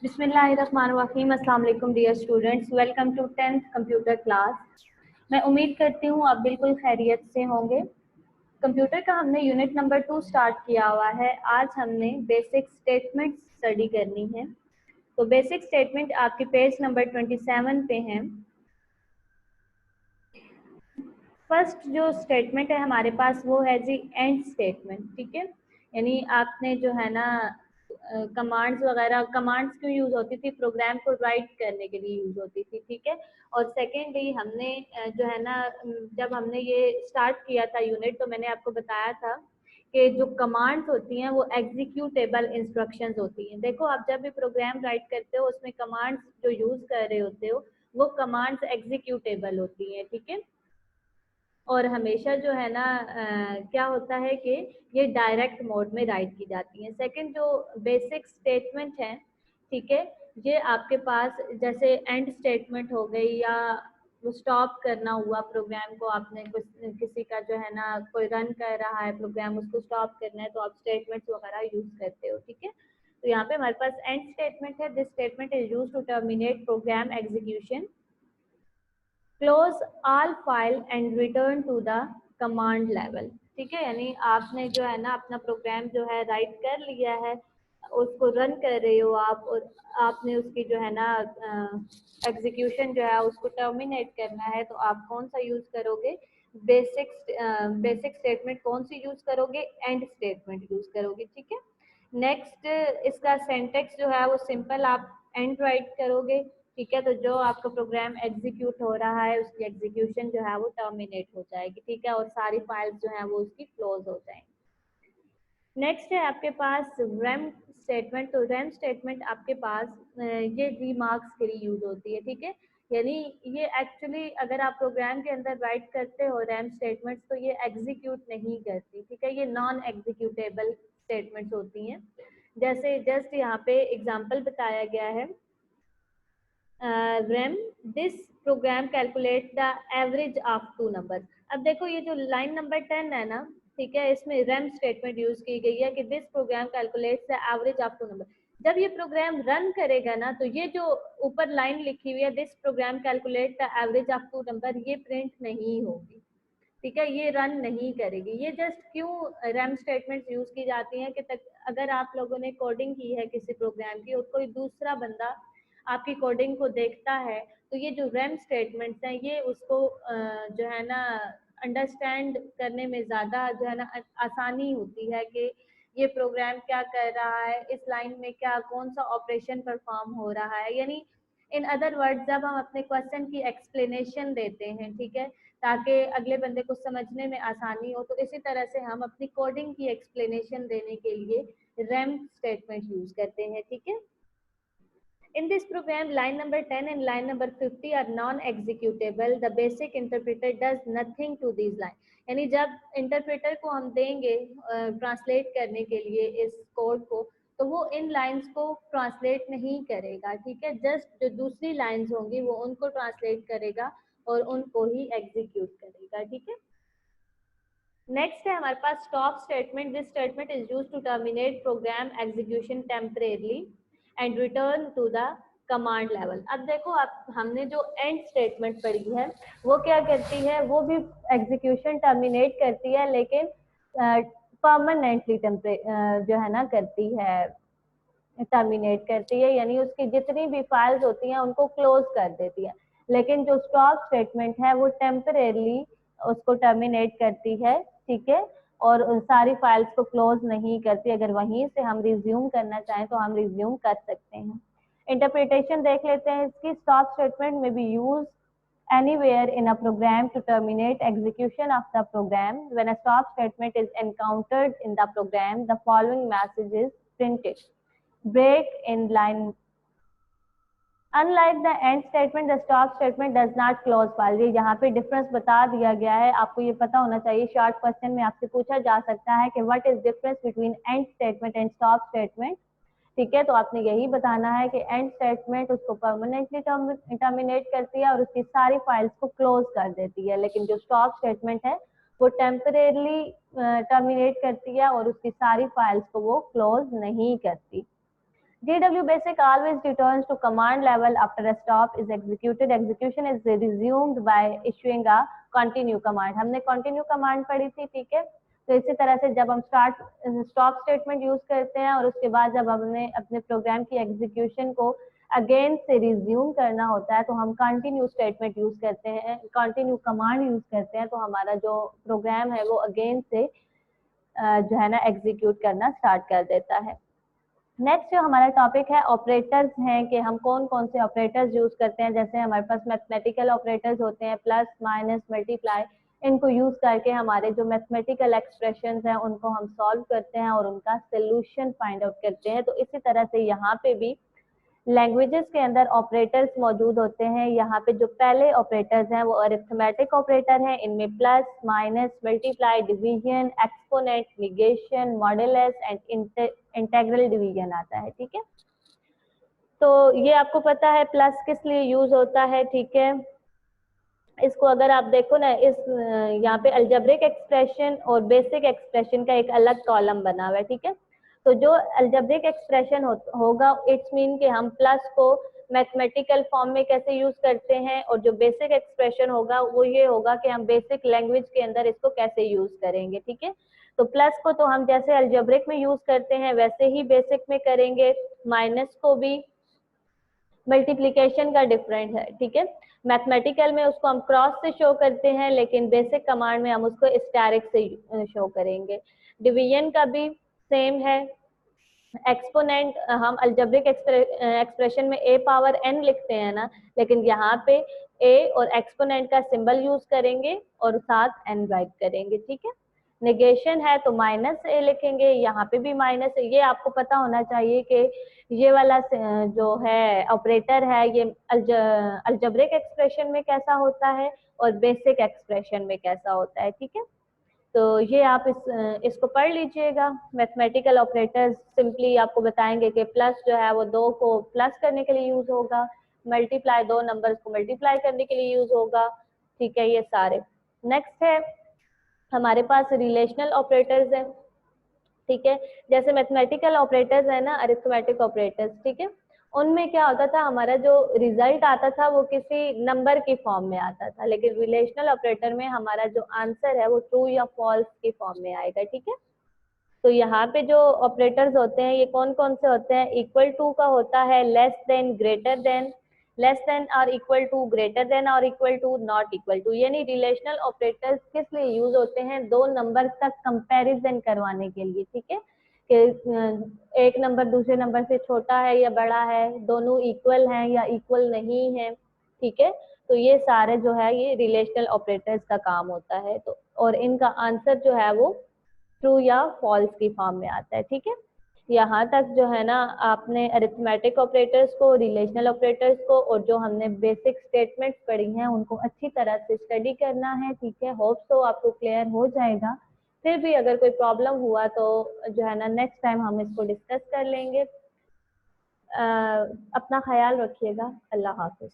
बिस्मिल्लाहिर्रहमानिर्रहीम। अस्सलाम वालेकुम dear students, welcome to 10th computer class. मैं उम्मीद करती हूँ आप बिल्कुल खैरियत से होंगे। कंप्यूटर का हमने यूनिट नंबर 2 स्टार्ट किया हुआ है। आज हमने बेसिक स्टेटमेंट स्टडी करनी है। तो बेसिक स्टेटमेंट आपके पेज नंबर 27 पे हैं। फर्स्ट जो स्टेटमेंट है हमारे पास वो है जी एंड स्टेटमेंट। ठीक है, यानी आपने जो है ना कमांड्स वगैरह, कमांड्स क्यों यूज होती थी? प्रोग्राम को राइट करने के लिए यूज होती थी। ठीक है, और सेकेंडली हमने जो है ना जब हमने ये स्टार्ट किया था यूनिट, तो मैंने आपको बताया था कि जो कमांड्स होती हैं वो एग्जीक्यूटेबल इंस्ट्रक्शंस होती हैं। देखो, आप जब भी प्रोग्राम राइट करते हो उसमें कमांड्स जो यूज कर रहे होते हो वो कमांड्स एग्जीक्यूटेबल होती हैं। ठीक है, और हमेशा जो है ना क्या होता है कि ये डायरेक्ट मोड में राइट की जाती हैं। सेकंड जो बेसिक स्टेटमेंट है, ठीक है, ये आपके पास जैसे एंड स्टेटमेंट हो गई या वो स्टॉप करना हुआ प्रोग्राम को, आपने कुछ किसी का जो है ना कोई रन कर रहा है प्रोग्राम, उसको स्टॉप करना है तो आप स्टेटमेंट्स वगैरह यूज करते हो। ठीक है, तो यहाँ पे हमारे पास एंड स्टेटमेंट है। This statement is use to terminate program execution, close all file and return to the command level. ठीक है, यानी आपने जो है ना अपना प्रोग्राम जो है राइट कर लिया है, उसको रन कर रहे हो आप, और आपने उसकी जो है ना एग्जीक्यूशन जो है उसको टर्मिनेट करना है, तो आप कौन सा यूज करोगे? बेसिक स्टेटमेंट कौन सी यूज करोगे? एंड स्टेटमेंट यूज करोगे। ठीक है, नेक्स्ट इसका सेंटेक्स जो है वो सिंपल, आप एंड राइट करोगे। ठीक है, तो जो आपका प्रोग्राम एग्जीक्यूट हो रहा है उसकी एग्जीक्यूशन जो है वो टर्मिनेट हो जाएगी। ठीक है, और सारी फाइल्स जो है वो उसकी क्लोज हो जाएंगी। नेक्स्ट है आपके पास रैम स्टेटमेंट। तो रैम स्टेटमेंट आपके पास ये रीमार्क्स के लिए यूज होती है। ठीक है, यानी ये एक्चुअली अगर आप प्रोग्राम के अंदर राइट करते हो रैम स्टेटमेंट्स तो ये एग्जीक्यूट नहीं करती। ठीक है, ये नॉन एग्जीक्यूटेबल स्टेटमेंट्स होती हैं। जैसे जस्ट यहाँ पे एग्जांपल बताया गया है, rem this program calculate the average of two number. अब देखो ये जो लाइन नंबर 10 है ना, ठीक है, इसमें रेम स्टेटमेंट यूज की गई है कि this program calculates the average of two number. जब ये प्रोग्राम रन करेगा ना तो ये जो ऊपर लाइन लिखी हुई है this program calculate the average of two number, ये प्रिंट नहीं होगी। ठीक है, ये रन नहीं करेगी। ये जस्ट क्यों रैम स्टेटमेंट्स यूज की जाती हैं कि अगर आप लोगों ने कोडिंग की है किसी प्रोग्राम की और कोई दूसरा बंदा आपकी कोडिंग को देखता है, तो ये जो रैम स्टेटमेंट्स हैं ये उसको जो है ना अंडरस्टैंड करने में ज़्यादा जो है ना आसानी होती है कि ये प्रोग्राम क्या कर रहा है, इस लाइन में क्या कौन सा ऑपरेशन परफॉर्म हो रहा है। यानी इन अदर वर्ड, जब हम अपने क्वेश्चन की एक्सप्लेनेशन देते हैं, ठीक है, ताकि अगले बंदे को समझने में आसानी हो, तो इसी तरह से हम अपनी कोडिंग की एक्सप्लेनेशन देने के लिए रैम स्टेटमेंट यूज करते हैं। ठीक है, in this program line number 10 and line number 50 are non-executable. The basic interpreter does nothing to these line। यानी जब इंटरप्रेटर को हम देंगे ट्रांसलेट करने के लिए इस कोड को, तो वो इन लाइंस को ट्रांसलेट नहीं करेगा। ठीक है, जस्ट जो दूसरी लाइंस होंगी वो उनको ट्रांसलेट करेगा और उनको ही एग्जीक्यूट करेगा। ठीक है, नेक्स्ट है हमारे पास stop statement. This statement is used to terminate program execution temporarily and return to the command level. अब देखो, आप हमने जो एंड स्टेटमेंट पढ़ी है वो क्या करती है? वो भी एग्जीक्यूशन टर्मिनेट करती है, लेकिन परमानेंटली जो है ना करती है, टर्मिनेट करती है, यानी उसकी जितनी भी फाइल्स होती हैं उनको क्लोज कर देती है। लेकिन जो स्टॉप स्टेटमेंट है वो टेम्परेरली उसको टर्मिनेट करती है। ठीक है, और सारी फाइल्स को क्लोज नहीं करती। अगर वहीं से हम रिज्यूम करना चाहें तो हम रिज्यूम कर सकते हैं। इंटरप्रिटेशन देख लेते हैं इसकी। स्टॉप स्टेटमेंट में B use anywhere in a program to terminate execution of the program. When a stop statement is encountered in the program, the following message is printed: break in line। Unlike the end statement, the stop statement does not close file। ये यहाँ पे difference बता दिया गया है, आपको ये पता होना चाहिए। शॉर्ट क्वेश्चन में आपसे पूछा जा सकता है कि what is difference between and statement and stop statement. ठीक है, तो आपने यही बताना है कि एंड स्टेटमेंट उसको परमानेंटली टर्मिनेट करती है और उसकी सारी फाइल्स को क्लोज कर देती है, लेकिन जो स्टॉप स्टेटमेंट है वो टेम्परेरली टर्मिनेट करती है और उसकी सारी फाइल्स को वो क्लोज नहीं करती। GW basic always returns to command level after a stop is executed. Execution is resumed by issuing a continue command. हमने continue command पढ़ी थी, ठीक है। तो इसी तरह से जब हम स्टॉप स्टेटमेंट यूज करते हैं और उसके बाद जब हमने अपने प्रोग्राम की एग्जीक्यूशन को अगेन से रिज्यूम करना होता है तो हम कंटिन्यू स्टेटमेंट यूज करते हैं, कंटिन्यू कमांड यूज करते हैं, तो हमारा जो प्रोग्राम है वो अगेन से जो है ना एग्जीक्यूट करना स्टार्ट कर देता है। नेक्स्ट जो हमारा टॉपिक है ऑपरेटर्स हैं कि हम कौन कौन से ऑपरेटर्स यूज करते हैं। जैसे हमारे पास मैथमेटिकल ऑपरेटर्स होते हैं, प्लस माइनस मल्टीप्लाई, इनको यूज करके हमारे जो मैथमेटिकल एक्सप्रेशंस हैं उनको हम सॉल्व करते हैं और उनका सोल्यूशन फाइंड आउट करते हैं। तो इसी तरह से यहाँ पे भी लैंग्वेजेस के अंदर ऑपरेटर्स मौजूद होते हैं। यहाँ पे जो पहले ऑपरेटर्स हैं वो अरिथमेटिक ऑपरेटर हैं, इनमें plus minus multiply division exponent negation modulus and integral division आता है, ठीक है। तो ये आपको पता है प्लस किस लिए यूज होता है, ठीक है। इसको अगर आप देखो ना, इस यहाँ पे अलजेब्रिक एक्सप्रेशन और बेसिक एक्सप्रेशन का एक अलग कॉलम बना हुआ है, ठीक है। तो जो अलजेब्रिक एक्सप्रेशन होगा इट्स मीन कि हम प्लस को मैथमेटिकल फॉर्म में कैसे यूज करते हैं, और जो बेसिक एक्सप्रेशन होगा वो ये होगा कि हम बेसिक लैंग्वेज के अंदर इसको कैसे यूज करेंगे, ठीक है। तो प्लस को तो हम जैसे अलजेब्रिक में यूज करते हैं वैसे ही बेसिक में करेंगे, माइनस को भी, मल्टीप्लिकेशन का डिफरेंट है, ठीक है। मैथमेटिकल में उसको हम क्रॉस से शो करते हैं, लेकिन बेसिक कमांड में हम उसको स्टैरिक से शो करेंगे। डिवीजन का भी सेम है। एक्सपोनेंट हम अलजेब्रिक एक्सप्रेशन में a पावर n लिखते हैं ना, लेकिन यहाँ पे a और एक्सपोनेंट का सिंबल यूज करेंगे और साथ n राइट करेंगे, ठीक है। नेगेशन है तो माइनस a लिखेंगे, यहाँ पे भी माइनस। ये आपको पता होना चाहिए कि ये वाला जो है ऑपरेटर है ये अलजेब्रिक एक्सप्रेशन में कैसा होता है और बेसिक एक्सप्रेशन में कैसा होता है, ठीक है। तो ये आप इसको पढ़ लीजिएगा। मैथमेटिकल ऑपरेटर्स सिंपली आपको बताएंगे कि प्लस जो है वो 2 को प्लस करने के लिए यूज होगा, मल्टीप्लाई 2 नंबर्स को मल्टीप्लाई करने के लिए यूज होगा, ठीक है। ये सारे। नेक्स्ट है हमारे पास रिलेशनल ऑपरेटर्स है, ठीक है। जैसे मैथमेटिकल ऑपरेटर्स है ना, अरिथमेटिक ऑपरेटर्स, ठीक है। उनमें क्या होता था, हमारा जो रिजल्ट आता था वो किसी नंबर की फॉर्म में आता था, लेकिन रिलेशनल ऑपरेटर में हमारा जो आंसर है वो ट्रू या फॉल्स की फॉर्म में आएगा, ठीक है। तो यहाँ पे जो ऑपरेटर्स होते हैं ये कौन कौन से होते हैं, इक्वल टू का होता है, less than, greater than, less than और इक्वल टू, ग्रेटर देन और equal to, not equal to. यानी रिलेशनल ऑपरेटर्स किस लिए यूज होते हैं, दो नंबर तक कंपैरिजन करवाने के लिए, ठीक है। कि एक नंबर दूसरे नंबर से छोटा है या बड़ा है, दोनों इक्वल हैं या इक्वल नहीं है, ठीक है। तो ये सारे जो है ये रिलेशनल ऑपरेटर्स का काम होता है। तो और इनका आंसर जो है वो ट्रू या फॉल्स की फॉर्म में आता है, ठीक है। यहाँ तक जो है ना आपने अरिथमेटिक ऑपरेटर्स को, रिलेशनल ऑपरेटर्स को और जो हमने बेसिक स्टेटमेंट्स पढ़ी हैं उनको अच्छी तरह से स्टडी करना है, ठीक है। होप सो आपको क्लियर हो जाएगा। फिर भी अगर कोई प्रॉब्लम हुआ तो जो है ना नेक्स्ट टाइम हम इसको डिस्कस कर लेंगे। अपना ख्याल रखिएगा। अल्लाह हाफिज।